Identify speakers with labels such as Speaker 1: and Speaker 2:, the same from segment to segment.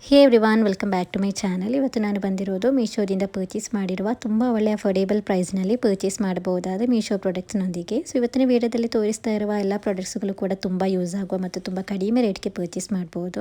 Speaker 1: Hey everyone, welcome back to my channel. ಇವತ್ತು ನಾನು ಬಂದಿರೋದು ಮೀಶೋದಿಂದ ಪರ್ಚೇಸ್ ಮಾಡಿರುವ ತುಂಬ ಒಳ್ಳೆಯ ಅಫೋರ್ಡೇಬಲ್ ಪ್ರೈಸ್ನಲ್ಲಿ ಪರ್ಚೇಸ್ ಮಾಡಬಹುದಾದ ಮೀಶೋ ಪ್ರಾಡಕ್ಟ್ಸ್ನೊಂದಿಗೆ. ಸೊ ಇವತ್ತಿನ ವಿಡಿಯೋದಲ್ಲಿ ತೋರಿಸ್ತಾ ಇರುವ ಎಲ್ಲ ಪ್ರಾಡಕ್ಟ್ಸ್ಗಳು ಕೂಡ ತುಂಬ ಯೂಸ್ ಆಗುವ ಮತ್ತು ತುಂಬ ಕಡಿಮೆ ರೇಟ್ಗೆ ಪರ್ಚೇಸ್ ಮಾಡಬಹುದು.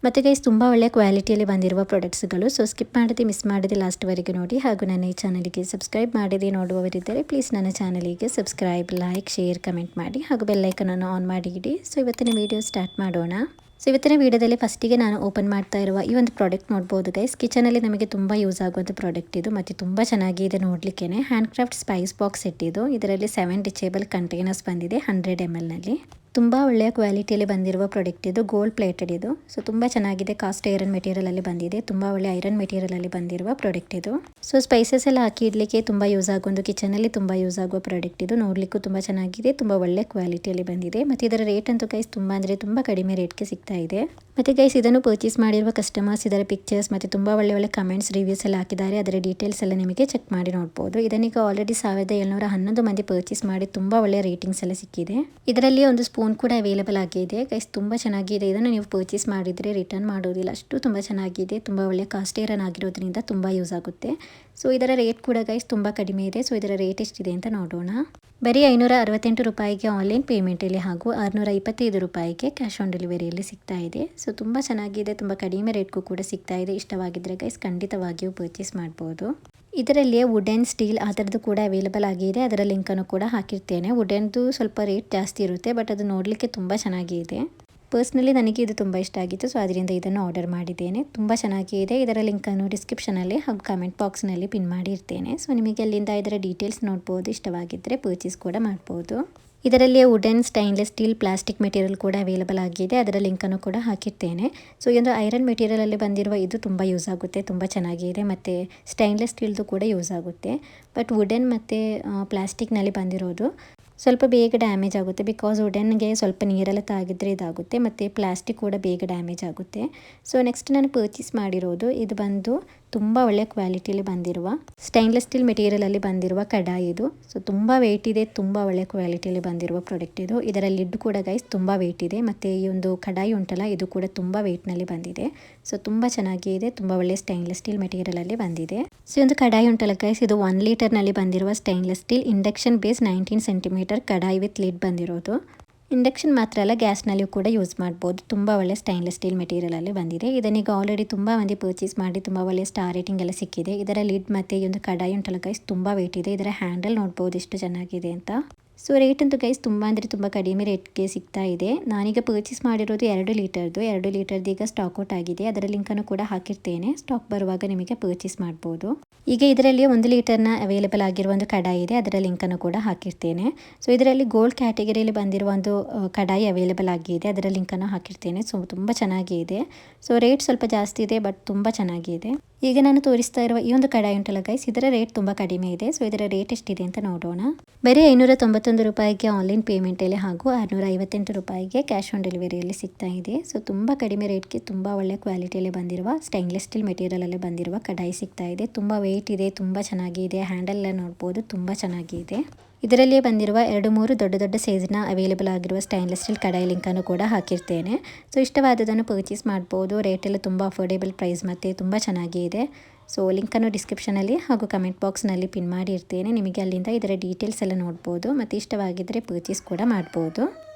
Speaker 1: ಮತ್ತು ಗೈಸ್ ತುಂಬ ಒಳ್ಳೆಯ ಕ್ವಾಲಿಟಿಯಲ್ಲಿ ಬಂದಿರುವ ಪ್ರಾಡಕ್ಟ್ಸ್ಗಳು. ಸೊ ಸ್ಕಿಪ್ ಮಾಡದೆ ಮಿಸ್ ಮಾಡದೆ ಲಾಸ್ಟ್ವರೆಗೆ ನೋಡಿ. ಹಾಗೂ ನನ್ನ ಈ ಚಾನಲ್ಗೆ ಸಬ್ಸ್ಕ್ರೈಬ್ ಮಾಡದೆ ನೋಡುವವರಿದ್ದರೆ ಪ್ಲೀಸ್ ನನ್ನ ಚಾನಲಿಗೆ ಸಬ್ಸ್ಕ್ರೈಬ್, ಲೈಕ್, ಶೇರ್, ಕಮೆಂಟ್ ಮಾಡಿ ಹಾಗೂ ಬೆಲ್ಲೈಕನನ್ನು ಆನ್ ಮಾಡಿ ಇಡಿ. ಸೊ ಇವತ್ತಿನ ವಿಡಿಯೋ ಸ್ಟಾರ್ಟ್ ಮಾಡೋಣ. ಸೊ ಇವತ್ತಿನ ವಿಡಿಯೋದಲ್ಲಿ ಫಸ್ಟಿಗೆ ನಾನು ಓಪನ್ ಮಾಡ್ತಾ ಇರುವ ಈ ಒಂದು ಪ್ರಾಡಕ್ಟ್ ನೋಡ್ಬೋದು ಗೈಸ್. ಕಿಚನಲ್ಲಿ ನಮಗೆ ತುಂಬ ಯೂಸ್ ಆಗುವಂಥ ಪ್ರಾಡಕ್ಟ್ ಇದು ಮತ್ತು ತುಂಬ ಚೆನ್ನಾಗಿದೆ ನೋಡಲಿಕ್ಕೆ. Hand craft Spice box set ಇದು. ಇದರಲ್ಲಿ 7 ಡಿಚೇಬಲ್ ಕಂಟೈನರ್ಸ್ ಬಂದಿದೆ 100 ml. ತುಂಬ ಒಳ್ಳೆಯ ಕ್ವಾಲಿಟಿಯಲ್ಲಿ ಬಂದಿರುವ ಪ್ರಾಡಕ್ಟ್ ಇದು. ಗೋಲ್ಡ್ ಪ್ಲೇಟೆಡ್ ಇದು. ಸೊ ತುಂಬ ಚೆನ್ನಾಗಿದೆ. ಕಾಸ್ಟ್ ಐರನ್ ಮೆಟೀರಿಯಲಲ್ಲಿ ಬಂದಿದೆ. ತುಂಬ ಒಳ್ಳೆ ಐರನ್ ಮೆಟೀರಿಯಲಲ್ಲಿ ಬಂದಿರುವ ಪ್ರಾಡಕ್ಟ್ ಇದು. ಸೊ ಸ್ಪೈಸಸ್ ಎಲ್ಲ ಹಾಕಿ ಇಡಲಿಕ್ಕೆ ತುಂಬ ಯೂಸ್ ಆಗೋ ಒಂದು ಕಿಚನಲ್ಲಿ ತುಂಬ ಯೂಸ್ ಆಗುವ ಪ್ರಾಡಕ್ಟ್ ಇದು. ನೋಡಲಿಕ್ಕೂ ತುಂಬ ಚೆನ್ನಾಗಿದೆ. ತುಂಬ ಒಳ್ಳೆ ಕ್ವಾಲಿಟಿಯಲ್ಲಿ ಬಂದಿದೆ ಮತ್ತು ಇದರ ರೇಟ್ ಅಂತೂ ಗೈಸ್ ತುಂಬ ಅಂದರೆ ತುಂಬ ಕಡಿಮೆ ರೇಟ್ಗೆ ಸಿಗ್ತಾ ಇದೆ. ಮತ್ತು ಗೈಸ್ ಇದನ್ನು ಪರ್ಚೇಸ್ ಮಾಡಿರುವ ಕಸ್ಟಮರ್ಸ್ ಇದರ ಪಿಕ್ಚರ್ಸ್ ಮತ್ತು ತುಂಬ ಒಳ್ಳೆ ಕಮೆಂಟ್ಸ್, ರಿವ್ಯೂಸ್ ಎಲ್ಲ ಹಾಕಿದ್ದಾರೆ. ಅದರ ಡೀಟೇಲ್ಸ್ ಎಲ್ಲ ನಿಮಗೆ ಚೆಕ್ ಮಾಡಿ ನೋಡ್ಬೋದು. ಇದನ್ನೀಗ ಆಲ್ರೆಡಿ 1711 ಮಂದಿ ಪರ್ಚೇಸ್ ಮಾಡಿ ತುಂಬ ಒಳ್ಳೆಯ ರೇಟಿಂಗ್ಸ್ ಎಲ್ಲ ಸಿಕ್ಕಿದೆ. ಇದರಲ್ಲಿ ಒಂದು ಸ್ಪೂನ್ ಕೂಡ ಅವೈಲೇಬಲ್ ಆಗಿದೆ ಗೈಸ್. ತುಂಬ ಚೆನ್ನಾಗಿದೆ. ಇದನ್ನು ನೀವು ಪರ್ಚೇಸ್ ಮಾಡಿದರೆ ರಿಟರ್ನ್ ಮಾಡೋದಿಲ್ಲ, ಅಷ್ಟು ತುಂಬ ಚೆನ್ನಾಗಿದೆ. ತುಂಬ ಒಳ್ಳೆಯ ಕಾಸ್ಟ್ ಐರನ್ ಆಗಿರೋದ್ರಿಂದ ತುಂಬ ಯೂಸ್ ಆಗುತ್ತೆ. ಸೊ ಇದರ ರೇಟ್ ಕೂಡ ಗೈಸ್ ತುಂಬ ಕಡಿಮೆ ಇದೆ. ಸೊ ಇದರ ರೇಟ್ ಎಷ್ಟಿದೆ ಅಂತ ನೋಡೋಣ. ಬರೀ 568 ರೂಪಾಯಿಗೆ ಆನ್ಲೈನ್ ಪೇಮೆಂಟಲ್ಲಿ ಹಾಗೂ 625 ರೂಪಾಯಿಗೆ ಕ್ಯಾಶ್ ಆನ್ ಡೆಲಿವರಿಯಲ್ಲಿ ಸಿಗ್ತಾ ಇದೆ. ಸೊ ತುಂಬ ಚೆನ್ನಾಗಿದೆ. ತುಂಬ ಕಡಿಮೆ ರೇಟ್ಗೂ ಕೂಡ ಸಿಗ್ತಾ ಇದೆ. ಇಷ್ಟವಾಗಿದ್ದರೆ ಗೈಸ್ ಖಂಡಿತವಾಗಿಯೂ ಪರ್ಚೇಸ್ ಮಾಡ್ಬೋದು. ಇದರಲ್ಲಿಯೇ ವುಡನ್, ಸ್ಟೀಲ್ ಆ ಥರದ್ದು ಕೂಡ ಅವೈಲೇಬಲ್ ಆಗಿದೆ. ಅದರ ಲಿಂಕನ್ನು ಕೂಡ ಹಾಕಿರ್ತೇನೆ. ವುಡನ್ದು ಸ್ವಲ್ಪ ರೇಟ್ ಜಾಸ್ತಿ ಇರುತ್ತೆ, ಬಟ್ ಅದು ನೋಡಲಿಕ್ಕೆ ತುಂಬ ಚೆನ್ನಾಗಿದೆ. ಪರ್ಸ್ನಲಿ ನನಗೆ ಇದು ತುಂಬ ಇಷ್ಟ ಆಗಿತ್ತು. ಸೊ ಅದರಿಂದ ಇದನ್ನು ಆರ್ಡರ್ ಮಾಡಿದ್ದೇನೆ. ತುಂಬ ಚೆನ್ನಾಗಿದೆ. ಇದರ ಲಿಂಕನ್ನು ಡಿಸ್ಕ್ರಿಪ್ಷನಲ್ಲಿ ಹಾಗೂ ಕಮೆಂಟ್ ಬಾಕ್ಸ್ನಲ್ಲಿ ಪಿನ್ ಮಾಡಿರ್ತೇನೆ. ಸೊ ನಿಮಗೆ ಅಲ್ಲಿಂದ ಇದರ ಡೀಟೇಲ್ಸ್ ನೋಡ್ಬೋದು. ಇಷ್ಟವಾಗಿದ್ದರೆ ಪರ್ಚೇಸ್ ಕೂಡ ಮಾಡ್ಬೋದು. ಇದರಲ್ಲಿ wooden, stainless steel, plastic material ಕೂಡ ಅವೈಲೇಬಲ್ ಆಗಿದೆ. ಅದರ ಲಿಂಕನ್ನು ಕೂಡ ಹಾಕಿರ್ತೇನೆ. ಸೊ ಈ ಒಂದು ಐರನ್ ಮೆಟೀರಿಯಲಲ್ಲಿ ಬಂದಿರುವ ಇದು ತುಂಬ ಯೂಸ್ ಆಗುತ್ತೆ. ತುಂಬ ಚೆನ್ನಾಗಿದೆ. ಮತ್ತು ಸ್ಟೈನ್ಲೆಸ್ ಸ್ಟೀಲ್ದು ಕೂಡ ಯೂಸ್ ಆಗುತ್ತೆ. ಬಟ್ ವುಡನ್ ಮತ್ತು ಪ್ಲಾಸ್ಟಿಕ್ನಲ್ಲಿ ಬಂದಿರೋದು ಸ್ವಲ್ಪ ಬೇಗ ಡ್ಯಾಮೇಜ್ ಆಗುತ್ತೆ. ಬಿಕಾಸ್ ವುಡನ್ಗೆ ಸ್ವಲ್ಪ ನೀರೆಲ್ಲ ತಾಗಿದ್ರೆ ಇದಾಗುತ್ತೆ ಮತ್ತು ಪ್ಲಾಸ್ಟಿಕ್ ಕೂಡ ಬೇಗ ಡ್ಯಾಮೇಜ್ ಆಗುತ್ತೆ. ಸೊ ನೆಕ್ಸ್ಟ್ ನಾನು ಪರ್ಚೇಸ್ ಮಾಡಿರೋದು ಇದು ಬಂದು ತುಂಬ ಒಳ್ಳೆಯ ಕ್ವಾಲಿಟಿಯಲ್ಲಿ ಬಂದಿರುವ ಸ್ಟೈನ್ಲೆಸ್ ಸ್ಟೀಲ್ ಮೆಟೀರಿಯಲಲ್ಲಿ ಬಂದಿರುವ ಕಡಾಯಿ ಇದು. ಸೊ ತುಂಬ ವೆಯ್ಟ್ ಇದೆ. ತುಂಬ ಒಳ್ಳೆಯ ಕ್ವಾಲಿಟಿಯಲ್ಲಿ ಬಂದಿರುವ ಪ್ರಾಡಕ್ಟ್ ಇದು. ಇದರ ಲಿಡ್ ಕೂಡ ಗೈಸ್ ತುಂಬ ವೆಯ್ಟ್ ಇದೆ. ಮತ್ತು ಈ ಒಂದು ಕಡಾಯಿ ಉಂಟಲ್ಲ ಇದು ಕೂಡ ತುಂಬ ವೆಯ್ಟ್ನಲ್ಲಿ ಬಂದಿದೆ. ಸೊ ತುಂಬ ಚೆನ್ನಾಗಿದೆ. ತುಂಬ ಒಳ್ಳೆಯ ಸ್ಟೈನ್ಲೆಸ್ ಸ್ಟೀಲ್ ಮೆಟೀರಿಯಲಲ್ಲಿ ಬಂದಿದೆ. ಸೊ ಒಂದು ಕಡಾಯಿ ಉಂಟಲ್ಲ ಗೈಸ್, ಇದು 1 ಲೀಟರ್ನಲ್ಲಿ ಬಂದಿರುವ stainless steel induction base 19 centimetre ಕಡಾಯಿ ವಿತ್ ಲಿಡ್ ಬಂದಿರೋದು. ಇಂಡಕ್ಷನ್ ಮಾತ್ರ ಅಲ್ಲ, ಗ್ಯಾಸ್ನಲ್ಲಿಯೂ ಕೂಡ ಯೂಸ್ ಮಾಡ್ಬೋದು. ತುಂಬ ಒಳ್ಳೆ ಸ್ಟೈನ್ಲೆಸ್ ಸ್ಟೀಲ್ ಮೆಟೀರಿಯಲಲ್ಲಿ ಬಂದಿದೆ. ಇದನ್ನೀಗ ಆಲ್ರೆಡಿ ತುಂಬ ಮಂದಿ ಪರ್ಚೇಸ್ ಮಾಡಿ ತುಂಬ ಒಳ್ಳೆಯ ಸ್ಟಾರ್ ರೇಟಿಂಗ್ ಎಲ್ಲ ಸಿಕ್ಕಿದೆ. ಇದರ ಲಿಡ್ ಮತ್ತು ಈ ಒಂದು ಕಡಾಯಿ ಉಂಟಲ್ಲ ಗೈಸ್ ತುಂಬ ವೆಯ್ಟ್ ಇದೆ. ಇದರ ಹ್ಯಾಂಡಲ್ ನೋಡ್ಬೋದು ಎಷ್ಟು ಚೆನ್ನಾಗಿದೆ ಅಂತ. ಸೊ ರೇಟ್ ಅಂತೂ ಗೈಸ್ ತುಂಬ ಅಂದರೆ ತುಂಬ ಕಡಿಮೆ ರೇಟ್ಗೆ ಸಿಗ್ತಾ ಇದೆ. ನಾನೀಗ ಪರ್ಚೇಸ್ ಮಾಡಿರೋದು 2 ಲೀಟರ್ದು. 2 ಲೀಟರ್ದು ಈಗ ಸ್ಟಾಕ್ ಔಟ್ ಆಗಿದೆ. ಅದರ ಲಿಂಕನ್ನು ಕೂಡ ಹಾಕಿರ್ತೇನೆ. ಸ್ಟಾಕ್ ಬರುವಾಗ ನಿಮಗೆ ಪರ್ಚೇಸ್ ಮಾಡ್ಬೋದು. ಈಗ ಇದರಲ್ಲಿ 1 ಲೀಟರ್ನ ಅವೈಲೇಬಲ್ ಆಗಿರುವ ಒಂದು ಕಡಾಯಿ ಇದೆ. ಅದರ ಲಿಂಕನ್ನು ಕೂಡ ಹಾಕಿರ್ತೇನೆ. ಸೊ ಇದರಲ್ಲಿ ಗೋಲ್ಡ್ ಕ್ಯಾಟಗರಿಯಲ್ಲಿ ಬಂದಿರುವ ಒಂದು ಕಡಾಯಿ ಅವೈಲೇಬಲ್ ಆಗಿದೆ. ಅದರ ಲಿಂಕನ್ನು ಹಾಕಿರ್ತೇನೆ. ಸೊ ತುಂಬ ಚೆನ್ನಾಗಿದೆ. ಸೊ ರೇಟ್ ಸ್ವಲ್ಪ ಜಾಸ್ತಿ ಇದೆ, ಬಟ್ ತುಂಬ ಚೆನ್ನಾಗಿದೆ. ಈಗ ನಾನು ತೋರಿಸ್ತಾ ಇರುವ ಈ ಒಂದು ಕಡಾಯಿ ಉಂಟಲ್ಲ ಗೈಸ್, ಇದರ ರೇಟ್ ತುಂಬ ಕಡಿಮೆ ಇದೆ. ಸೊ ಇದರ ರೇಟ್ ಎಷ್ಟಿದೆ ಅಂತ ನೋಡೋಣ. ಬರೀ 591 ರೂಪಾಯಿಗೆ ಆನ್ಲೈನ್ ಪೇಮೆಂಟಲ್ಲಿ ಹಾಗೂ 658 ರೂಪಾಯಿಗೆ ಕ್ಯಾಶ್ ಆನ್ ಡೆಲಿವರಿಯಲ್ಲಿ ಸಿಗ್ತಾ ಇದೆ. ಸೊ ತುಂಬ ಕಡಿಮೆ ರೇಟ್ಗೆ ತುಂಬ ಒಳ್ಳೆ ಕ್ವಾಲಿಟಿಯಲ್ಲಿ ಬಂದಿರುವ ಸ್ಟೈನ್ಲೆಸ್ ಸ್ಟೀಲ್ ಮೆಟೀರಿಯಲಲ್ಲಿ ಬಂದಿರುವ ಕಡಾಯಿ ಸಿಗ್ತಾ ಇದೆ. ತುಂಬ ವೆಯ್ಟ್ ಇದೆ. ತುಂಬ ಚೆನ್ನಾಗಿದೆ. ಹ್ಯಾಂಡಲ್ ಎಲ್ಲ ನೋಡ್ಬೋದು. ತುಂಬ ಚೆನ್ನಾಗಿದೆ. ಇದರಲ್ಲಿಯೇ ಬಂದಿರುವ 2-3 ದೊಡ್ಡ ದೊಡ್ಡ ಸೈಜ್ನ ಅವೈಲೇಬಲ್ ಆಗಿರುವ ಸ್ಟೈನ್ಲೆಸ್ ಸ್ಟೀಲ್ ಕಡಾಯಿ ಲಿಂಕನ್ನು ಕೂಡ ಹಾಕಿರ್ತೇನೆ. ಸೊ ಇಷ್ಟವಾದದನ್ನು ಪರ್ಚೇಸ್ ಮಾಡ್ಬೋದು. ರೇಟೆಲ್ಲ ತುಂಬ ಅಫೋರ್ಡೇಬಲ್ ಪ್ರೈಸ್ ಮತ್ತು ತುಂಬ ಚೆನ್ನಾಗಿದೆ. ಸೊ ಲಿಂಕನ್ನು ಡಿಸ್ಕ್ರಿಪ್ಷನಲ್ಲಿ ಹಾಗೂ ಕಮೆಂಟ್ ಬಾಕ್ಸ್ನಲ್ಲಿ ಪಿನ್ ಮಾಡಿರ್ತೇನೆ. ನಿಮಗೆ ಅಲ್ಲಿಂದ ಇದರ ಡೀಟೇಲ್ಸ್ ಎಲ್ಲ ನೋಡ್ಬೋದು ಮತ್ತು ಇಷ್ಟವಾಗಿದ್ದರೆ ಪರ್ಚೇಸ್ ಕೂಡ ಮಾಡ್ಬೋದು.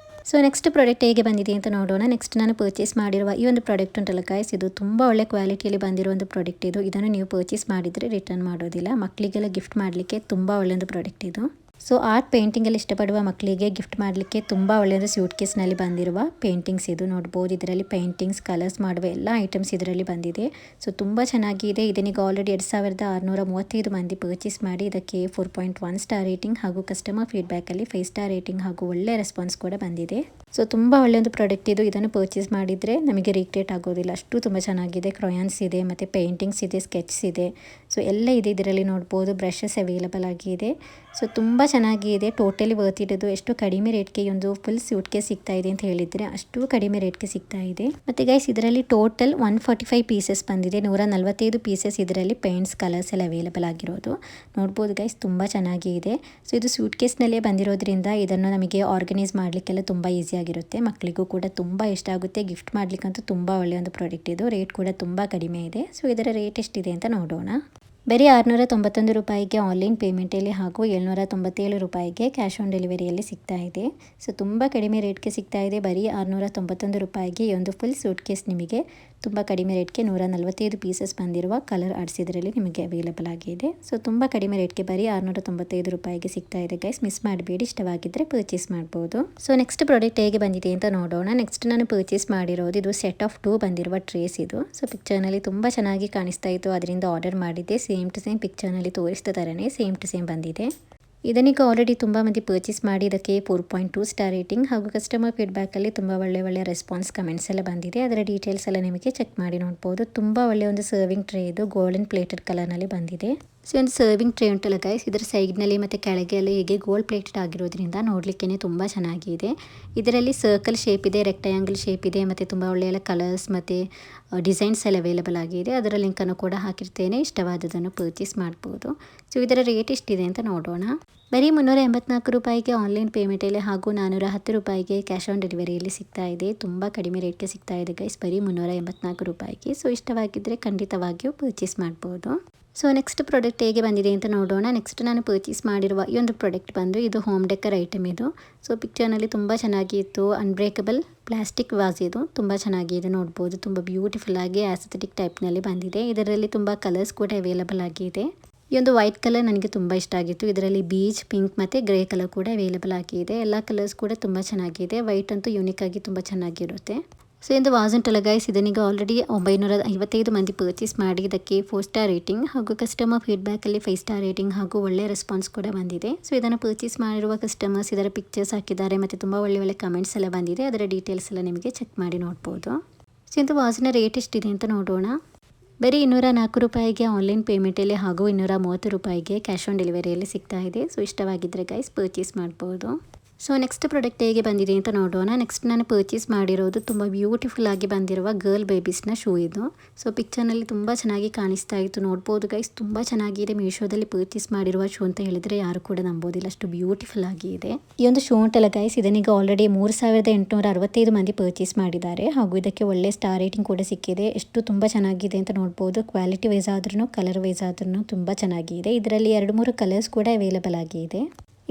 Speaker 1: ಸೊ ನೆಕ್ಸ್ಟ್ ಪ್ರಾಡಕ್ಟ್ ಹೇಗೆ ಬಂದಿದೆ ಅಂತ ನೋಡೋಣ. ನೆಕ್ಸ್ಟ್ ನಾನು ಪರ್ಚೇಸ್ ಮಾಡಿರುವ ಈ ಒಂದು ಪ್ರಾಡಕ್ಟ್ ಉಂಟಲ್ಲ ಗೈಸ್, ಇದು ತುಂಬ ಒಳ್ಳೆ ಕ್ವಾಲಿಟಿಯಲ್ಲಿ ಬಂದಿರೋ ಒಂದು ಪ್ರಾಡಕ್ಟ್ ಇದು. ಇದನ್ನು ನೀವು ಪರ್ಚೇಸ್ ಮಾಡಿದರೆ ರಿಟರ್ನ್ ಮಾಡೋದಿಲ್ಲ. ಮಕ್ಕಳಿಗೆಲ್ಲ ಗಿಫ್ಟ್ ಮಾಡಲಿಕ್ಕೆ ತುಂಬ ಒಳ್ಳೆಯದು ಪ್ರಾಡಕ್ಟ್ ಇದು. ಸೊ ಆರ್ಟ್ ಪೇಂಟಿಂಗಲ್ಲಿ ಇಷ್ಟಪಡುವ ಮಕ್ಕಳಿಗೆ ಗಿಫ್ಟ್ ಮಾಡಲಿಕ್ಕೆ ತುಂಬ ಒಳ್ಳೆಯದು ಸ್ಯೂಟ್ ಕೇಸ್ನಲ್ಲಿ ಬಂದಿರುವ ಪೇಂಟಿಂಗ್ಸ್ ಇದು. ನೋಡ್ಬೋದು ಇದರಲ್ಲಿ ಪೇಂಟಿಂಗ್ಸ್, ಕಲರ್ಸ್ ಮಾಡುವ ಎಲ್ಲ ಐಟಮ್ಸ್ ಇದರಲ್ಲಿ ಬಂದಿದೆ. ಸೊ ತುಂಬ ಚೆನ್ನಾಗಿದೆ. ಇದನ್ನೀಗ ಆಲ್ರೆಡಿ 2635 ಮಂದಿ ಪರ್ಚೇಸ್ ಮಾಡಿ ಇದಕ್ಕೆ 4.1 ಸ್ಟಾರ್ ರೇಟಿಂಗ್ ಹಾಗೂ ಕಸ್ಟಮರ್ ಫೀಡ್ಬ್ಯಾಕಲ್ಲಿ 5 ಸ್ಟಾರ್ ರೇಟಿಂಗ್ ಹಾಗೂ ಒಳ್ಳೆ ರೆಸ್ಪಾನ್ಸ್ ಕೂಡ ಬಂದಿದೆ. ಸೊ ತುಂಬ ಒಳ್ಳೆಯದು ಪ್ರಾಡಕ್ಟ್ ಇದು. ಇದನ್ನು ಪರ್ಚೇಸ್ ಮಾಡಿದರೆ ನಮಗೆ ರಿಗ್ರೆಟ್ ಆಗೋದಿಲ್ಲ, ಅಷ್ಟು ತುಂಬ ಚೆನ್ನಾಗಿದೆ. ಕ್ರಯಾನ್ಸ್ ಇದೆ ಮತ್ತು ಪೇಂಟಿಂಗ್ಸ್ ಇದೆ, ಸ್ಕೆಚ್ಸ್ ಇದೆ. ಸೊ ಎಲ್ಲ ಇದೆ ಇದರಲ್ಲಿ ನೋಡ್ಬೋದು. ಬ್ರಷಸ್ ಅವೈಲೇಬಲ್ ಆಗಿದೆ. ಸೊ ತುಂಬ ಚೆನ್ನಾಗಿದೆ. Totally worth it. ಎಷ್ಟು ಕಡಿಮೆ ರೇಟ್ಗೆ ಈ ಒಂದು ಫುಲ್ ಸ್ಯೂಟ್ ಕೇಸ್ ಸಿಗ್ತಾ ಇದೆ ಅಂತ ಹೇಳಿದರೆ ಅಷ್ಟು ಕಡಿಮೆ ರೇಟ್ಗೆ ಸಿಗ್ತಾ ಇದೆ. ಮತ್ತು ಗೈಸ್ ಇದರಲ್ಲಿ ಟೋಟಲ್ 145 ಪೀಸಸ್ ಬಂದಿದೆ. 145 ಪೀಸಸ್ ಇದರಲ್ಲಿ ಪೇಂಟ್ಸ್, ಕಲರ್ಸ್ ಎಲ್ಲ ಅವೈಲೇಬಲ್ ಆಗಿರೋದು ನೋಡ್ಬೋದು ಗೈಸ್. ತುಂಬ ಚೆನ್ನಾಗಿದೆ. ಸೊ ಇದು ಸ್ಯೂಟ್ ಕೇಸ್ನಲ್ಲೇ ಬಂದಿರೋದ್ರಿಂದ ಇದನ್ನು ನಮಗೆ ಆರ್ಗನೈಸ್ ಮಾಡಲಿಕ್ಕೆಲ್ಲ ತುಂಬ ಈಸಿ ಆಗಿರುತ್ತೆ. ಮಕ್ಕಳಿಗೂ ಕೂಡ ತುಂಬ ಇಷ್ಟ ಆಗುತ್ತೆ. ಗಿಫ್ಟ್ ಮಾಡಲಿಕ್ಕಂತೂ ತುಂಬ ಒಳ್ಳೆಯ ಒಂದು ಪ್ರಾಡಕ್ಟ್ ಇದು. ರೇಟ್ ಕೂಡ ತುಂಬ ಕಡಿಮೆ ಇದೆ. ಸೊ ಇದರ ರೇಟ್ ಎಷ್ಟಿದೆ ಅಂತ ನೋಡೋಣ. ಬರೀ 691 ರೂಪಾಯಿಗೆ ಆನ್ಲೈನ್ ಪೇಮೆಂಟಲ್ಲಿ ಹಾಗೂ 797 ರೂಪಾಯಿಗೆ ಕ್ಯಾಶ್ ಆನ್ ಡೆಲಿವರಿಯಲ್ಲಿ ಸಿಗ್ತಾ ಇದೆ. ಸೊ ತುಂಬ ಕಡಿಮೆ ರೇಟ್ಗೆ ಸಿಗ್ತಾ ಇದೆ. ಬರೀ 691 ರೂಪಾಯಿಗೆ ಈ ಒಂದು ಫುಲ್ ಸೂಟ್ ಕೇಸ್ ನಿಮಗೆ ತುಂಬ ಕಡಿಮೆ ರೇಟ್ಗೆ 145 ಪೀಸಸ್ ಬಂದಿರುವ ಕಲರ್ ಆಡಿಸಿದ್ರಲ್ಲಿ ನಿಮಗೆ ಅವೈಲೇಬಲ್ ಆಗಿದೆ. ಸೊ ತುಂಬ ಕಡಿಮೆ ರೇಟ್ಗೆ ಬರೀ 695 ರೂಪಾಯಿಗೆ ಸಿಗ್ತಾ ಇದೆ ಗೈಸ್. ಮಿಸ್ ಮಾಡಬೇಡಿ, ಇಷ್ಟವಾಗಿದ್ದರೆ ಪರ್ಚೇಸ್ ಮಾಡ್ಬೋದು. ಸೊ ನೆಕ್ಸ್ಟ್ ಪ್ರಾಡಕ್ಟ್ ಹೇಗೆ ಬಂದಿದೆ ಅಂತ ನೋಡೋಣ. ನೆಕ್ಸ್ಟ್ ನಾನು ಪರ್ಚೇಸ್ ಮಾಡಿರೋದು ಇದು ಸೆಟ್ ಆಫ್ 2 ಬಂದಿರುವ ಟ್ರೇಸ್ ಇದು. ಸೊ ಪಿಕ್ಚರ್ನಲ್ಲಿ ತುಂಬ ಚೆನ್ನಾಗಿ ಕಾಣಿಸ್ತಾ ಇತ್ತು, ಅದರಿಂದ ಆರ್ಡರ್ ಮಾಡಿದ್ದೆ. ಸೇಮ್ ಟು ಸೇಮ್ ಪಿಕ್ಚರ್ನಲ್ಲಿ ತೋರಿಸ್ತಾ ಥರನೇ ಸೇಮ್ ಟು ಸೇಮ್ ಬಂದಿದೆ. ಇದನ್ನೀಗ ಆಲ್ರೆಡಿ ತುಂಬ ಮಂದಿ ಪರ್ಚೇಸ್ ಮಾಡಿ ಇದಕ್ಕೆ 4.2 ಸ್ಟಾರ್ ರೇಟಿಂಗ್ ಹಾಗೂ ಕಸ್ಟಮರ್ ಫೀಡ್ಬ್ಯಾಕಲ್ಲಿ ತುಂಬ ಒಳ್ಳೆ ರೆಸ್ಪಾನ್ಸ್ ಕಮೆಂಟ್ಸ್ ಎಲ್ಲ ಬಂದಿದೆ. ಅದರ ಡೀಟೇಲ್ಸ್ ಎಲ್ಲ ನಿಮಗೆ ಚೆಕ್ ಮಾಡಿ ನೋಡ್ಬೋದು. ತುಂಬ ಒಳ್ಳೆಯ ಒಂದು ಸರ್ವಿಂಗ್ ಟ್ರೇ ಇದು ಗೋಲ್ಡನ್ ಪ್ಲೇಟೆಡ್ ಕಲರ್ನಲ್ಲಿ ಬಂದಿದೆ. ಸೊ ಒಂದು ಸರ್ವಿಂಗ್ ಟ್ರೇ ಉಂಟಲ್ಲ ಗೈಸ್, ಇದರ ಸೈಡ್ನಲ್ಲಿ ಮತ್ತು ಕೆಳಗೆ ಎಲ್ಲ ಹೀಗೆ ಗೋಲ್ಡ್ ಪ್ಲೇಟೆಡ್ ಆಗಿರೋದ್ರಿಂದ ನೋಡಲಿಕ್ಕೆ ತುಂಬ ಚೆನ್ನಾಗಿದೆ. ಇದರಲ್ಲಿ ಸರ್ಕಲ್ ಶೇಪ್ ಇದೆ, ರೆಕ್ಟಾಂಗಲ್ ಶೇಪ್ ಇದೆ ಮತ್ತು ತುಂಬ ಒಳ್ಳೆಯ ಕಲರ್ಸ್ ಮತ್ತು ಡಿಸೈನ್ಸ್ ಎಲ್ಲ ಅವೈಲೇಬಲ್ ಆಗಿದೆ. ಅದರ ಲಿಂಕನ್ನು ಕೂಡ ಹಾಕಿರ್ತೇನೆ, ಇಷ್ಟವಾದದನ್ನು ಪರ್ಚೇಸ್ ಮಾಡ್ಬೋದು. ಸೊ ಇದರ ರೇಟ್ ಎಷ್ಟಿದೆ ಅಂತ ನೋಡೋಣ. ಬರೀ 384 ರೂಪಾಯಿಗೆ ಆನ್ಲೈನ್ ಪೇಮೆಂಟಲ್ಲಿ ಹಾಗೂ 410 ರೂಪಾಯಿಗೆ ಕ್ಯಾಶ್ ಆನ್ ಡೆಲಿವರಿಯಲ್ಲಿ ಸಿಗ್ತಾ ಇದೆ. ತುಂಬ ಕಡಿಮೆ ರೇಟ್ಗೆ ಸಿಗ್ತಾ ಇದೆ ಗೈಸ್, ಬರೀ 384 ರೂಪಾಯಿಗೆ. ಸೊ ಇಷ್ಟವಾಗಿದ್ದರೆ ಖಂಡಿತವಾಗಿಯೂ ಪರ್ಚೇಸ್ ಮಾಡ್ಬೋದು. ಸೊ ನೆಕ್ಸ್ಟ್ ಪ್ರಾಡಕ್ಟ್ ಹೇಗೆ ಬಂದಿದೆ ಅಂತ ನೋಡೋಣ. ನೆಕ್ಸ್ಟ್ ನಾನು ಪರ್ಚೇಸ್ ಮಾಡಿರುವ ಈ ಒಂದು ಪ್ರಾಡಕ್ಟ್ ಬಂದು ಇದು ಹೋಮ್ ಡೆಕರ್ ಐಟಮ್ ಇದು. ಸೊ ಪಿಕ್ಚರ್ನಲ್ಲಿ ತುಂಬ ಚೆನ್ನಾಗಿತ್ತು. ಅನ್ಬ್ರೇಕಬಲ್ ಪ್ಲಾಸ್ಟಿಕ್ ವಾಸ್ ಇದು, ತುಂಬ ಚೆನ್ನಾಗಿದೆ ನೋಡ್ಬೋದು. ತುಂಬ ಬ್ಯೂಟಿಫುಲ್ ಆಗಿ ಆಸ್ಥೆಟಿಕ್ ಟೈಪ್ನಲ್ಲಿ ಬಂದಿದೆ. ಇದರಲ್ಲಿ ತುಂಬ ಕಲರ್ಸ್ ಕೂಡ ಅವೈಲೇಬಲ್ ಆಗಿದೆ. ಈ ಒಂದು ವೈಟ್ ಕಲರ್ ನನಗೆ ತುಂಬ ಇಷ್ಟ ಆಗಿತ್ತು. ಇದರಲ್ಲಿ ಬೀಚ್, ಪಿಂಕ್ ಮತ್ತು ಗ್ರೇ ಕಲರ್ ಕೂಡ ಅವೈಲೇಬಲ್ ಆಗಿದೆ. ಎಲ್ಲ ಕಲರ್ಸ್ ಕೂಡ ತುಂಬ ಚೆನ್ನಾಗಿದೆ. ವೈಟ್ ಅಂತೂ ಯೂನಿಕ್ ಆಗಿ ತುಂಬ ಚೆನ್ನಾಗಿರುತ್ತೆ. ಸೊ ಇದು ವಾಸ್ ಉಂಟಲ್ಲ ಗೈಸ್, ಇದನ್ನೀಗ ಆಲ್ರೆಡಿ 955 ಮಂದಿ ಪರ್ಚೇಸ್ ಮಾಡಿ ಇದಕ್ಕೆ 4 ಸ್ಟಾರ್ ರೇಟಿಂಗ್ ಹಾಗೂ ಕಸ್ಟಮರ್ ಫೀಡ್ಬ್ಯಾಕಲ್ಲಿ 5 ಸ್ಟಾರ್ ರೇಟಿಂಗ್ ಹಾಗೂ ಒಳ್ಳೆಯ ರೆಸ್ಪಾನ್ಸ್ ಕೂಡ ಬಂದಿದೆ. ಸೊ ಇದನ್ನು ಪರ್ಚೇಸ್ ಮಾಡಿರುವ ಕಸ್ಟಮರ್ಸ್ ಇದರ ಪಿಕ್ಚರ್ಸ್ ಹಾಕಿದ್ದಾರೆ ಮತ್ತು ತುಂಬ ಒಳ್ಳೆ ಕಮೆಂಟ್ಸ್ ಎಲ್ಲ ಬಂದಿದೆ. ಅದರ ಡೀಟೇಲ್ಸ್ ಎಲ್ಲ ನಿಮಗೆ ಚೆಕ್ ಮಾಡಿ ನೋಡ್ಬೋದು. ಸೊ ಇದು ವಾಸಿನ ರೇಟ್ ಎಷ್ಟಿದೆ ಅಂತ ನೋಡೋಣ. ಬರೀ 204 ರೂಪಾಯಿಗೆ ಆನ್ಲೈನ್ ಪೇಮೆಂಟಲ್ಲಿ ಹಾಗೂ 230 ರೂಪಾಯಿಗೆ ಕ್ಯಾಶ್ ಆನ್ ಡೆಲಿವರಿಯಲ್ಲಿ ಸಿಗ್ತಾ ಇದೆ. ಸೊ ಇಷ್ಟವಾಗಿದ್ದರೆ ಗೈಸ್ ಪರ್ಚೇಸ್ ಮಾಡ್ಬೋದು. ಸೊ ನೆಕ್ಸ್ಟ್ ಪ್ರಾಡಕ್ಟ್ ಹೇಗೆ ಬಂದಿದೆ ಅಂತ ನೋಡೋಣ. ನೆಕ್ಸ್ಟ್ ನಾನು ಪರ್ಚೇಸ್ ಮಾಡಿರೋದು ತುಂಬ ಬ್ಯೂಟಿಫುಲ್ ಆಗಿ ಬಂದಿರುವ ಗರ್ಲ್ ಬೇಬೀಸ್ನ ಶೂ ಇದು. ಸೊ ಪಿಕ್ಚರ್ನಲ್ಲಿ ತುಂಬ ಚೆನ್ನಾಗಿ ಕಾಣಿಸ್ತಾ ಇತ್ತು, ನೋಡ್ಬೋದು ಗೈಸ್. ತುಂಬ ಚೆನ್ನಾಗಿದೆ. ಮೀಶೋದಲ್ಲಿ ಪರ್ಚೇಸ್ ಮಾಡಿರುವ ಶೂ ಅಂತ ಹೇಳಿದರೆ ಯಾರು ಕೂಡ ನಂಬೋದಿಲ್ಲ, ಅಷ್ಟು ಬ್ಯೂಟಿಫುಲ್ ಆಗಿ ಇದೆ. ಈ ಒಂದು ಶೂ ಉಂಟಲ್ಲ ಗೈಸ್, ಇದನ್ನೀಗ ಆಲ್ರೆಡಿ 3865 ಮಂದಿ ಪರ್ಚೇಸ್ ಮಾಡಿದ್ದಾರೆ ಹಾಗೂ ಇದಕ್ಕೆ ಒಳ್ಳೆ ಸ್ಟಾರ್ ರೇಟಿಂಗ್ ಕೂಡ ಸಿಕ್ಕಿದೆ. ಎಷ್ಟು ತುಂಬ ಚೆನ್ನಾಗಿದೆ ಅಂತ ನೋಡ್ಬೋದು. ಕ್ವಾಲಿಟಿ ವೈಸ್ ಆದ್ರೂ ಕಲರ್ ವೈಸ್ ಆದ್ರೂ ತುಂಬ ಚೆನ್ನಾಗಿದೆ. ಇದರಲ್ಲಿ 2-3 ಕಲರ್ಸ್ ಕೂಡ ಅವೈಲೇಬಲ್ ಆಗಿದೆ.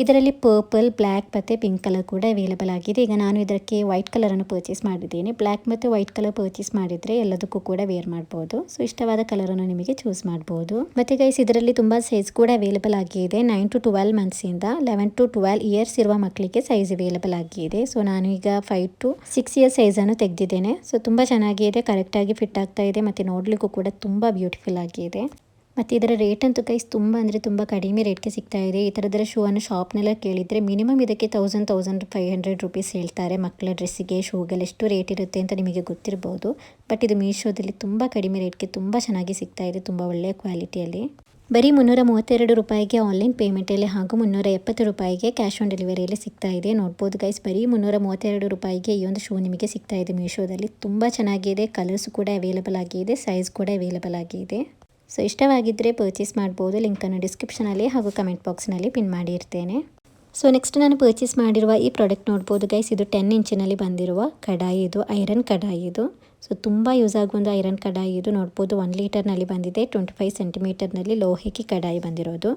Speaker 1: ಇದರಲ್ಲಿ ಪರ್ಪಲ್, ಬ್ಲ್ಯಾಕ್ ಮತ್ತು ಪಿಂಕ್ ಕಲರ್ ಕೂಡ ಅವೈಲೇಬಲ್ ಆಗಿದೆ. ಈಗ ನಾನು ಇದಕ್ಕೆ ವೈಟ್ ಕಲರನ್ನು ಪರ್ಚೇಸ್ ಮಾಡಿದ್ದೇನೆ. ಬ್ಲ್ಯಾಕ್ ಮತ್ತು ವೈಟ್ ಕಲರ್ ಪರ್ಚೇಸ್ ಮಾಡಿದರೆ ಎಲ್ಲದಕ್ಕೂ ಕೂಡ ವೇರ್ ಮಾಡ್ಬೋದು. ಸೊ ಇಷ್ಟವಾದ ಕಲರನ್ನು ನಿಮಗೆ ಚೂಸ್ ಮಾಡ್ಬೋದು. ಮತ್ತು ಗೈಸ್ ಇದರಲ್ಲಿ ತುಂಬ ಸೈಜ್ ಕೂಡ ಅವೈಲೇಬಲ್ ಆಗಿದೆ. 9 to 12 ಮಂತ್ಸಿಂದ 11 to 12 ಇಯರ್ಸ್ ಇರುವ ಮಕ್ಕಳಿಗೆ ಸೈಜ್ ಅವೈಲೇಬಲ್ ಆಗಿದೆ. ಸೊ ನಾನು ಈಗ 5 to 6 ಇಯರ್ಸ್ ಸೈಜನ್ನು ತೆಗೆದಿದ್ದೇನೆ. ಸೊ ತುಂಬ ಚೆನ್ನಾಗಿದೆ, ಕರೆಕ್ಟಾಗಿ ಫಿಟ್ ಆಗ್ತಾ ಇದೆ ಮತ್ತು ನೋಡಲಿಕ್ಕೂ ಕೂಡ ತುಂಬ ಬ್ಯೂಟಿಫುಲ್ ಆಗಿದೆ. ಮತ್ತು ಇದರ ರೇಟ್ ಅಂತೂ ಗೈಸ್ ತುಂಬ ಕಡಿಮೆ ರೇಟ್ಗೆ ಸಿಗ್ತಾ ಇದೆ. ಈ ಥರದರ ಶೂವನ್ನು ಶಾಪ್ನೆಲ್ಲ ಕೇಳಿದರೆ ಮಿನಿಮಮ್ ಇದಕ್ಕೆ 1500 ರೂಪೀಸ್ ಹೇಳ್ತಾರೆ. ಮಕ್ಕಳ ಡ್ರೆಸ್ಸಿಗೆ, ಶೂಗೆಲ್ಲ ಎಷ್ಟು ರೇಟ್ ಇರುತ್ತೆ ಅಂತ ನಿಮಗೆ ಗೊತ್ತಿರ್ಬೋದು. ಬಟ್ ಇದು ಮೀಶೋದಲ್ಲಿ ತುಂಬ ಕಡಿಮೆ ರೇಟ್ಗೆ ತುಂಬ ಚೆನ್ನಾಗಿ ಸಿಗ್ತಾ ಇದೆ, ತುಂಬ ಒಳ್ಳೆಯ ಕ್ವಾಲಿಟಿಯಲ್ಲಿ. ಬರೀ 332 ರೂಪಾಯಿಗೆ ಆನ್ಲೈನ್ ಪೇಮೆಂಟಲ್ಲಿ ಹಾಗೂ 370 ರೂಪಾಯಿಗೆ ಕ್ಯಾಶ್ ಆನ್ ಡೆಲಿವರಿಯಲ್ಲಿ ಸಿಗ್ತಾ ಇದೆ. ನೋಡ್ಬೋದು ಗೈಸ್, ಬರೀ 332 ರೂಪಾಯಿಗೆ ಈ ಒಂದು ಶೂ ನಿಮಗೆ ಸಿಗ್ತಾ ಇದೆ ಮೀಶೋದಲ್ಲಿ. ತುಂಬ ಚೆನ್ನಾಗಿದೆ. ಕಲರ್ಸ್ ಕೂಡ ಅವೈಲೇಬಲ್ ಆಗಿದೆ, ಸೈಜ್ ಕೂಡ ಅವೈಲೇಬಲ್ ಆಗಿದೆ. ಸೊ ಇಷ್ಟವಾಗಿದ್ದರೆ ಪರ್ಚೇಸ್ ಮಾಡ್ಬೋದು. ಲಿಂಕನ್ನು ಡಿಸ್ಕ್ರಿಪ್ಷನಲ್ಲಿ ಹಾಗೂ ಕಮೆಂಟ್ ಬಾಕ್ಸ್ನಲ್ಲಿ ಪಿನ್ ಮಾಡಿರ್ತೇನೆ. ಸೊ ನೆಕ್ಸ್ಟ್ ನಾನು ಪರ್ಚೇಸ್ ಮಾಡಿರುವ ಈ ಪ್ರಾಡಕ್ಟ್ ನೋಡ್ಬೋದು ಗೈಸ್, ಇದು 10 ಇಂಚಿನಲ್ಲಿ ಬಂದಿರುವ ಕಡಾಯಿ ಇದು, ಐರನ್ ಕಡಾಯಿ ಇದು. ಸೊ ತುಂಬ ಯೂಸ್ ಆಗುವ ಒಂದು ಐರನ್ ಕಡಾಯಿ ಇದು. ನೋಡ್ಬೋದು 1 ಲೀಟರ್ನಲ್ಲಿ ಬಂದಿದೆ. 25 ಸೆಂಟಿಮೀಟರ್ನಲ್ಲಿ ಲೋಹಕ್ಕೆ ಕಡಾಯಿ ಬಂದಿರೋದು.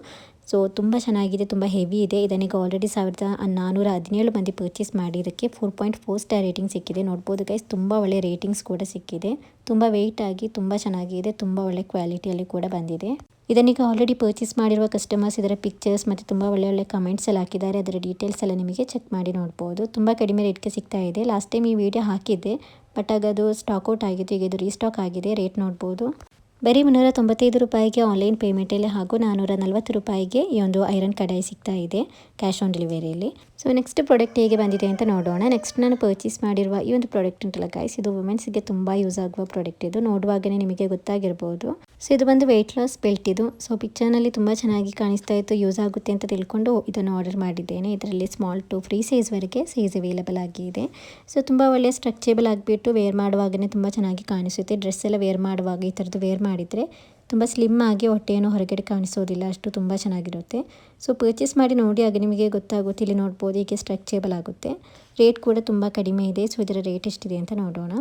Speaker 1: ಸೊ ತುಂಬ ಚೆನ್ನಾಗಿದೆ, ತುಂಬ ಹೆವಿ ಇದೆ. ಇದನ್ನೀಗ ಆಲ್ರೆಡಿ 1417 ಮಂದಿ ಪರ್ಚೇಸ್ ಮಾಡಿ ಇದಕ್ಕೆ 4.4 ಸ್ಟಾರ್ ರೇಟಿಂಗ್ ಸಿಕ್ಕಿದೆ. ನೋಡ್ಬೋದು ಗೈಸ್, ತುಂಬ ಒಳ್ಳೆ ರೇಟಿಂಗ್ಸ್ ಕೂಡ ಸಿಕ್ಕಿದೆ. ತುಂಬ ವೆಯ್ಟ್ ಆಗಿ ತುಂಬ ಚೆನ್ನಾಗಿದೆ, ತುಂಬ ಒಳ್ಳೆ ಕ್ವಾಲಿಟಿಯಲ್ಲಿ ಕೂಡ ಬಂದಿದೆ. ಇದನ್ನೀಗ ಆಲ್ರೆಡಿ ಪರ್ಚೇಸ್ ಮಾಡಿರುವ ಕಸ್ಟಮರ್ಸ್ ಇದರ ಪಿಕ್ಚರ್ಸ್ ಮತ್ತು ತುಂಬ ಒಳ್ಳೆ ಕಮೆಂಟ್ಸ್ ಎಲ್ಲ ಹಾಕಿದ್ದಾರೆ. ಅದರ ಡೀಟೇಲ್ಸ್ ಎಲ್ಲ ನಿಮಗೆ ಚೆಕ್ ಮಾಡಿ ನೋಡ್ಬೋದು. ತುಂಬ ಕಡಿಮೆ ರೇಟ್ಗೆ ಸಿಗ್ತಾ ಇದೆ. ಲಾಸ್ಟ್ ಟೈಮ್ ಈ ವಿಡಿಯೋ ಹಾಕಿದ್ದೆ, ಬಟ್ ಆಗ ಅದು ಸ್ಟಾಕ್ ಔಟ್ ಆಗಿತ್ತು. ಈಗ ಇದು ರೀಸ್ಟಾಕ್ ಆಗಿದೆ. ರೇಟ್ ನೋಡ್ಬೋದು. ಬರೀ 395 ರೂಪಾಯಿಗೆ ಆನ್ಲೈನ್ ಪೇಮೆಂಟಲ್ಲಿ ಹಾಗೂ 440 ರೂಪಾಯಿಗೆ ಈ ಒಂದು ಐರನ್ ಕಡಾಯಿ ಸಿಗ್ತಾ ಇದೆ ಕ್ಯಾಶ್ ಆನ್ ಡೆಲಿವರಿಯಲ್ಲಿ. ಸೊ ನೆಕ್ಸ್ಟ್ ಪ್ರಾಡಕ್ಟ್ ಹೇಗೆ ಬಂದಿದೆ ಅಂತ ನೋಡೋಣ. ನೆಕ್ಸ್ಟ್ ನಾನು ಪರ್ಚೇಸ್ ಮಾಡಿರುವ ಈ ಒಂದು ಪ್ರಾಡಕ್ಟ್ ಉಂಟಲ್ಲ ಗೈಸ್, ಇದು ವುಮೆನ್ಸ್ಗೆ ತುಂಬ ಯೂಸ್ ಆಗುವ ಪ್ರಾಡಕ್ಟ್ ಇದು. ನೋಡುವಾಗಲೇ ನಿಮಗೆ ಗೊತ್ತಾಗಿರ್ಬೋದು. ಸೊ ಇದು ಬಂದು ವೆಯ್ಟ್ ಲಾಸ್ ಬೆಲ್ಟ್ ಇದು. ಸೊ ಪಿಕ್ಚರ್ನಲ್ಲಿ ತುಂಬ ಚೆನ್ನಾಗಿ ಕಾಣಿಸ್ತಾ ಇತ್ತು, ಯೂಸ್ ಆಗುತ್ತೆ ಅಂತ ತಿಳ್ಕೊಂಡು ಇದನ್ನು ಆರ್ಡರ್ ಮಾಡಿದ್ದೇನೆ. ಇದರಲ್ಲಿ ಸ್ಮಾಲ್ ಟು ಫ್ರೀ ಸೈಜ್ವರೆಗೆ ಸೈಜ್ ಅವೈಲೇಬಲ್ ಆಗಿದೆ. ಸೊ ತುಂಬ ಒಳ್ಳೆಯ ಸ್ಟ್ರೆಚೇಬಲ್ ಆಗಿಬಿಟ್ಟು ವೇರ್ ಮಾಡುವಾಗಲೇ ತುಂಬ ಚೆನ್ನಾಗಿ ಕಾಣಿಸುತ್ತೆ. ಡ್ರೆಸ್ ಎಲ್ಲ ವೇರ್ ಮಾಡುವಾಗ ಈ ಥರದ್ದು ವೇರ್ ಮಾಡಿದರೆ ತುಂಬ ಸ್ಲಿಮ್ ಆಗಿ ಹೊಟ್ಟೆಯನ್ನು ಹೊರಗಡೆ ಕಾಣಿಸೋದಿಲ್ಲ, ಅಷ್ಟು ತುಂಬ ಚೆನ್ನಾಗಿರುತ್ತೆ. ಸೊ ಪರ್ಚೇಸ್ ಮಾಡಿ ನೋಡಿ, ಆಗ ನಿಮಗೆ ಗೊತ್ತಾಗುತ್ತೆ. ಇಲ್ಲಿ ನೋಡ್ಬೋದು, ಹೀಗೆ ಸ್ಟ್ರೆಚೇಬಲ್ ಆಗುತ್ತೆ. ರೇಟ್ ಕೂಡ ತುಂಬ ಕಡಿಮೆ ಇದೆ. ಸೊ ಇದರ ರೇಟ್ ಎಷ್ಟಿದೆ ಅಂತ ನೋಡೋಣ.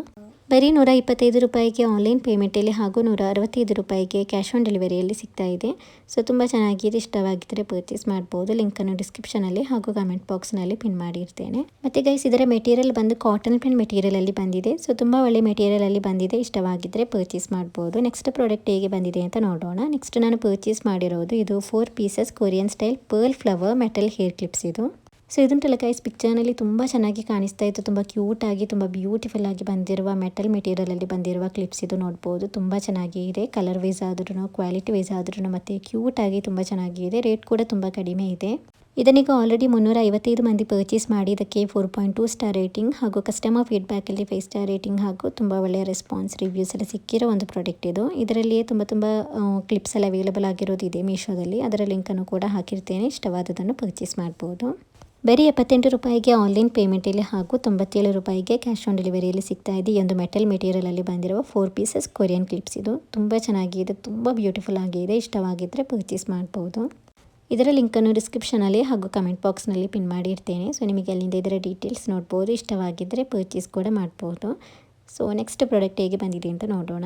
Speaker 1: ಬರೀ 125 ರೂಪಾಯಿಗೆ ಆನ್ಲೈನ್ ಪೇಮೆಂಟಲ್ಲಿ ಹಾಗೂ 165 ರೂಪಾಯಿಗೆ ಕ್ಯಾಶ್ ಆನ್ ಡೆಲಿವರಿಯಲ್ಲಿ ಸಿಗ್ತಾ ಇದೆ. ಸೊ ತುಂಬ ಚೆನ್ನಾಗಿದೆ. ಇಷ್ಟವಾಗಿದ್ದರೆ ಪರ್ಚೇಸ್ ಮಾಡ್ಬೋದು. ಲಿಂಕನ್ನು ಡಿಸ್ಕ್ರಿಪ್ಷನಲ್ಲಿ ಹಾಗೂ ಕಮೆಂಟ್ ಬಾಕ್ಸ್ನಲ್ಲಿ ಪಿನ್ ಮಾಡಿರ್ತೇನೆ. ಮತ್ತು ಗೈಸ್ ಇದರ ಮೆಟೀರಿಯಲ್ ಬಂದು ಕಾಟನ್ ಪ್ಯಾಂಟ್ ಮೆಟೀರಿಯಲಲ್ಲಿ ಬಂದಿದೆ. ಸೊ ತುಂಬ ಒಳ್ಳೆ ಮೆಟೀರಿಯಲಲ್ಲಿ ಬಂದಿದೆ. ಇಷ್ಟವಾಗಿದ್ದರೆ ಪರ್ಚೇಸ್ ಮಾಡ್ಬೋದು. ನೆಕ್ಸ್ಟ್ ಪ್ರಾಡಕ್ಟ್ ಹೇಗೆ ಬಂದಿದೆ ಅಂತ ನೋಡೋಣ. ನೆಕ್ಸ್ಟ್ ನಾನು ಪರ್ಚೇಸ್ ಮಾಡಿರೋದು ಇದು 4 pieces Korean style pearl flower metal hair clips ಇದು. ಸೊ ಇದುಂಟಲ್ಲ ಗೈಸ್ ಪಿಕ್ಚರ್ನಲ್ಲಿ ತುಂಬ ಚೆನ್ನಾಗಿ ಕಾಣಿಸ್ತಾ ಇತ್ತು. ತುಂಬ ಕ್ಯೂಟಾಗಿ ತುಂಬ ಬ್ಯೂಟಿಫುಲ್ ಆಗಿ ಬಂದಿರುವ ಮೆಟಲ್ ಮೆಟೀರಿಯಲಲ್ಲಿ ಬಂದಿರುವ ಕ್ಲಿಪ್ಸ್ ಇದು ನೋಡ್ಬೋದು. ತುಂಬ ಚೆನ್ನಾಗಿ ಇದೆ. ಕಲರ್ ವೈಸ್ ಆದ್ರೂ ಕ್ವಾಲಿಟಿ ವೈಸ್ ಆದ್ರೂ ಮತ್ತು ಕ್ಯೂಟಾಗಿ ತುಂಬ ಚೆನ್ನಾಗಿದೆ. ರೇಟ್ ಕೂಡ ತುಂಬ ಕಡಿಮೆ ಇದೆ. ಇದನ್ನೀಗ ಆಲ್ರೆಡಿ 355 ಮಂದಿ ಪರ್ಚೇಸ್ ಮಾಡಿ ಇದಕ್ಕೆ 4.2 ಸ್ಟಾರ್ ರೇಟಿಂಗ್ ಹಾಗೂ ಕಸ್ಟಮರ್ ಫೀಡ್ಬ್ಯಾಕಲ್ಲಿ 5 ಸ್ಟಾರ್ ರೇಟಿಂಗ್ ಹಾಗೂ ತುಂಬ ಒಳ್ಳೆಯ ರೆಸ್ಪಾನ್ಸ್ ರಿವ್ಯೂಸ್ ಎಲ್ಲ ಸಿಕ್ಕಿರೋ ಒಂದು ಪ್ರಾಡಕ್ಟ್ ಇದು. ಇದರಲ್ಲಿಯೇ ತುಂಬ ಕ್ಲಿಪ್ಸ್ ಎಲ್ಲ ಅವೈಲೇಬಲ್ ಆಗಿರೋದು ಇದೆ ಮೀಶೋದಲ್ಲಿ. ಅದರ ಲಿಂಕನ್ನು ಕೂಡ ಹಾಕಿರ್ತೇನೆ. ಇಷ್ಟವಾದದನ್ನು ಪರ್ಚೇಸ್ ಮಾಡ್ಬೋದು. ಬರೀ 78 ರೂಪಾಯಿಗೆ ಆನ್ಲೈನ್ ಪೇಮೆಂಟಲ್ಲಿ ಹಾಗೂ 97 ರೂಪಾಯಿಗೆ ಕ್ಯಾಶ್ ಆನ್ ಡೆಲಿವರಿಯಲ್ಲಿ ಸಿಗ್ತಾ ಇದೆ. ಈ ಒಂದು ಮೆಟಲ್ ಮೆಟೀರಿಯಲಲ್ಲಿ ಬಂದಿರುವ 4 ಪೀಸಸ್ ಕೊರಿಯನ್ ಕ್ಲಿಪ್ಸ್ ಇದು. ತುಂಬ ಚೆನ್ನಾಗಿದೆ. ತುಂಬ ಬ್ಯೂಟಿಫುಲ್ ಆಗಿದೆ. ಇಷ್ಟವಾಗಿದ್ದರೆ ಪರ್ಚೇಸ್ ಮಾಡ್ಬೋದು. ಇದರ ಲಿಂಕನ್ನು ಡಿಸ್ಕ್ರಿಪ್ಷನಲ್ಲಿ ಹಾಗೂ ಕಮೆಂಟ್ ಬಾಕ್ಸ್ನಲ್ಲಿ ಪಿನ್ ಮಾಡಿರ್ತೇನೆ. ಸೊ ನಿಮಗೆ ಅಲ್ಲಿಂದ ಇದರ ಡೀಟೇಲ್ಸ್ ನೋಡ್ಬೋದು. ಇಷ್ಟವಾಗಿದ್ದರೆ ಪರ್ಚೇಸ್ ಕೂಡ ಮಾಡ್ಬೋದು. ಸೊ ನೆಕ್ಸ್ಟ್ ಪ್ರಾಡಕ್ಟ್ ಹೇಗೆ ಬಂದಿದೆ ಅಂತ ನೋಡೋಣ.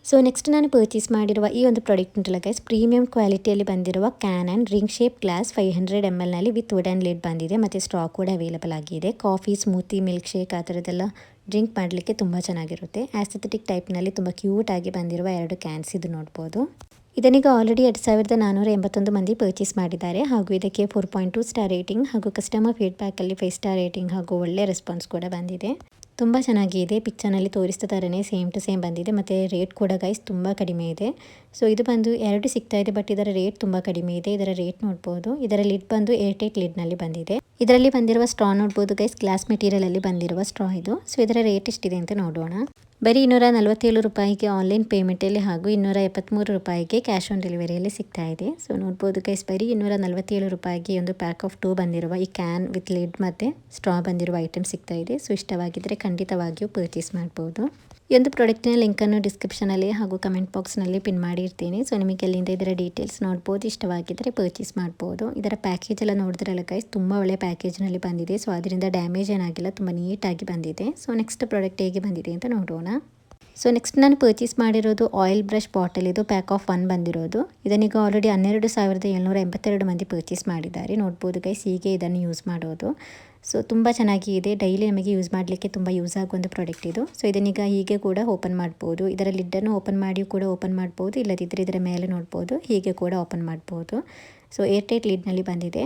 Speaker 1: ಸೊ ನೆಕ್ಸ್ಟ್ ನಾನು ಪರ್ಚೇಸ್ ಮಾಡಿರುವ ಈ ಒಂದು ಪ್ರಾಡಕ್ಟ್ ಉಂಟಲ್ಲ ಗೈಸ್, ಪ್ರೀಮಿಯಂ ಕ್ವಾಲಿಟಿಯಲ್ಲಿ ಬಂದಿರುವ can and ring shape glass 500 ml with wooden lid ಬಂದಿದೆ. ಮತ್ತು ಸ್ಟ್ರಾ ಕೂಡ ಅವೈಲೇಬಲ್ ಆಗಿದೆ. ಕಾಫಿ, ಸ್ಮೂತಿ, ಮಿಲ್ಕ್ ಶೇಕ್ ಆ ಥರದ್ದೆಲ್ಲ ಡ್ರಿಂಕ್ ಮಾಡಲಿಕ್ಕೆ ತುಂಬ ಚೆನ್ನಾಗಿರುತ್ತೆ. ಆಸ್ಥೆಟಿಕ್ ಟೈಪ್ನಲ್ಲಿ ತುಂಬ ಕ್ಯೂಟಾಗಿ ಬಂದಿರುವ 2 ಕ್ಯಾನ್ಸ್ ಇದು ನೋಡ್ಬೋದು. ಇದನ್ನೀಗ ಆಲ್ರೆಡಿ 2481 ಮಂದಿ ಪರ್ಚೇಸ್ ಮಾಡಿದ್ದಾರೆ ಹಾಗೂ ಇದಕ್ಕೆ 4.2 ಸ್ಟಾರ್ ರೇಟಿಂಗ್ ಹಾಗೂ ಕಸ್ಟಮರ್ ಫೀಡ್ಬ್ಯಾಕಲ್ಲಿ 5 ಸ್ಟಾರ್ ರೇಟಿಂಗ್ ಹಾಗೂ ಒಳ್ಳೆ ರೆಸ್ಪಾನ್ಸ್ ಕೂಡ ಬಂದಿದೆ. ತುಂಬ ಚೆನ್ನಾಗಿದೆ. ಪಿಕ್ಚರ್ನಲ್ಲಿ ತೋರಿಸ್ತಾ ಥರನೇ ಸೇಮ್ ಟು ಸೇಮ್ ಬಂದಿದೆ. ಮತ್ತು ರೇಟ್ ಕೂಡ ಗೈಸ್ ತುಂಬ ಕಡಿಮೆ ಇದೆ. ಸೊ ಇದು ಬಂದು 2 ಸಿಗ್ತಾ ಇದೆ, ಬಟ್ ಇದರ ರೇಟ್ ತುಂಬ ಕಡಿಮೆ ಇದೆ. ಇದರ ರೇಟ್ ನೋಡ್ಬೋದು. ಇದರ ಲಿಡ್ ಬಂದು ಏರ್ಟೈಟ್ ಲಿಡ್ನಲ್ಲಿ ಬಂದಿದೆ. ಇದರಲ್ಲಿ ಬಂದಿರುವ ಸ್ಟ್ರಾ ನೋಡ್ಬೋದು ಗೈಸ್, ಗ್ಲಾಸ್ ಮೆಟೀರಿಯಲಲ್ಲಿ ಬಂದಿರುವ ಸ್ಟ್ರಾ ಇದು. ಸೊ ಇದರ ರೇಟ್ ಎಷ್ಟಿದೆ ಅಂತ ನೋಡೋಣ. ಬರೀ 247 ರೂಪಾಯಿಗೆ ಆನ್ಲೈನ್ ಪೇಮೆಂಟಲ್ಲಿ ಹಾಗೂ 273 ರೂಪಾಯಿಗೆ ಕ್ಯಾಶ್ ಆನ್ ಡೆಲಿವರಿಯಲ್ಲಿ ಸಿಗ್ತಾ ಇದೆ. ಸೊ ನೋಡ್ಬೋದು ಗೈಸ್, ಬರೀ 247 ರೂಪಾಯಿಗೆ ಒಂದು ಪ್ಯಾಕ್ ಆಫ್ 2 ಬಂದಿರುವ ಈ ಕ್ಯಾನ್ ವಿತ್ ಲಿಡ್ ಮತ್ತು ಸ್ಟ್ರಾ ಬಂದಿರುವ ಐಟಮ್ ಸಿಗ್ತಾ ಇದೆ. ಸೊ ಇಷ್ಟವಾಗಿದ್ದರೆ ಖಂಡಿತವಾಗಿಯೂ ಪರ್ಚೇಸ್ ಮಾಡ್ಬೋದು. ಈ ಒಂದು ಪ್ರಾಡಕ್ಟಿನ ಲಿಂಕನ್ನು ಡಿಸ್ಕ್ರಿಪ್ಷನಲ್ಲಿ ಹಾಗೂ ಕಮೆಂಟ್ ಬಾಕ್ಸ್ನಲ್ಲಿ ಪಿನ್ ಮಾಡಿರ್ತೀನಿ. ಸೊ ನಿಮಗೆ ಅಲ್ಲಿಂದ ಇದರ ಡೀಟೇಲ್ಸ್ ನೋಡ್ಬೋದು. ಇಷ್ಟವಾಗಿದ್ದರೆ ಪರ್ಚೇಸ್ ಮಾಡ್ಬೋದು. ಇದರ ಪ್ಯಾಕೇಜ್ ಎಲ್ಲ ನೋಡಿದ್ರಲ್ಲ ಗೈಸ್, ತುಂಬ ಒಳ್ಳೆ ಪ್ಯಾಕೇಜ್ನಲ್ಲಿ ಬಂದಿದೆ. ಸೊ ಅದರಿಂದ ಡ್ಯಾಮೇಜ್ ಏನಾಗಿಲ್ಲ, ತುಂಬ ನೀಟಾಗಿ ಬಂದಿದೆ. ಸೊ ನೆಕ್ಸ್ಟ್ ಪ್ರಾಡಕ್ಟ್ ಹೇಗೆ ಬಂದಿದೆ ಅಂತ ನೋಡೋಣ. ಸೊ ನೆಕ್ಸ್ಟ್ ನಾನು ಪರ್ಚೇಸ್ ಮಾಡಿರೋದು ಆಯಿಲ್ ಬ್ರಷ್ ಬಾಟಲ್. ಇದು ಪ್ಯಾಕ್ ಆಫ್ 1 ಬಂದಿರೋದು. ಇದನ್ನೀಗ ಆಲ್ರೆಡಿ 12,782 ಮಂದಿ ಪರ್ಚೇಸ್ ಮಾಡಿದ್ದಾರೆ. ನೋಡ್ಬೋದು ಗೈಸ್, ಹೀಗೆ ಇದನ್ನು ಯೂಸ್ ಮಾಡೋದು. ಸೊ ತುಂಬ ಚೆನ್ನಾಗಿ ಇದೆ. ಡೈಲಿ ನಮಗೆ ಯೂಸ್ ಮಾಡಲಿಕ್ಕೆ ತುಂಬ ಯೂಸ್ ಆಗೋ ಒಂದು ಪ್ರಾಡಕ್ಟ್ ಇದು. ಸೊ ಇದನ್ನೀಗ ಹೀಗೆ ಕೂಡ ಓಪನ್ ಮಾಡ್ಬೋದು. ಇದರ ಲಿಡ್ಡನ್ನು ಓಪನ್ ಮಾಡಿ ಕೂಡ ಓಪನ್ ಮಾಡ್ಬೋದು. ಇಲ್ಲದಿದ್ದರೆ ಇದರ ಮೇಲೆ ನೋಡ್ಬೋದು, ಹೀಗೆ ಕೂಡ ಓಪನ್ ಮಾಡ್ಬೋದು. ಸೊ ಏರ್ಟೈಟ್ ಲಿಡ್ನಲ್ಲಿ ಬಂದಿದೆ.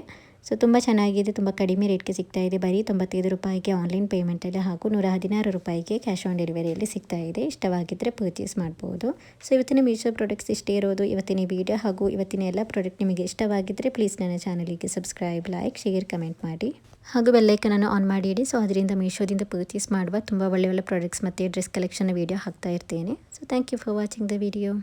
Speaker 1: ಸೊ ತುಂಬ ಚೆನ್ನಾಗಿದೆ. ತುಂಬ ಕಡಿಮೆ ರೇಟ್ಗೆ ಸಿಗ್ತಾ ಇದೆ. ಬರೀ 95 ರೂಪಾಯಿಗೆ ಆನ್ಲೈನ್ ಪೇಮೆಂಟಲ್ಲಿ ಹಾಗೂ 116 ರೂಪಾಯಿಗೆ ಕ್ಯಾಶ್ ಆನ್ ಡೆಲಿವರಿಯಲ್ಲಿ ಸಿಗ್ತಾ ಇದೆ. ಇಷ್ಟವಾಗಿದ್ದರೆ ಪರ್ಚೇಸ್ ಮಾಡ್ಬೋದು. ಸೊ ಇವತ್ತಿನ ಮೀಶೋ ಪ್ರಾಡಕ್ಟ್ಸ್ ಇಷ್ಟೇ ಇರೋದು. ಇವತ್ತಿನ ವಿಡಿಯೋ ಹಾಗೂ ಇವತ್ತಿನ ಎಲ್ಲ ಪ್ರಾಡಕ್ಟ್ ನಿಮಗೆ ಇಷ್ಟವಾಗಿದ್ದರೆ ಪ್ಲೀಸ್ ನನ್ನ ಚಾನಲಿಗೆ ಸಬ್ಸ್ಕ್ರೈಬ್, ಲೈಕ್, ಶೇರ್, ಕಮೆಂಟ್ ಮಾಡಿ ಹಾಗೂ ಬೆಲ್ಲೈಕನನ್ನು ಆನ್ ಮಾಡಿ ಇಡಿ. ಸೊ ಅದರಿಂದ ಮೀಶೋದಿಂದ ಪರ್ಚೇಸ್ ಮಾಡುವ ತುಂಬ ಒಳ್ಳೆ ಪ್ರಾಡಕ್ಟ್ಸ್ ಮತ್ತು ಡ್ರೆಸ್ ಕಲೆಕ್ಷನ್ ವಿಡಿಯೋ ಹಾಕ್ತಾ ಇರ್ತೇನೆ. So thank you for watching the video.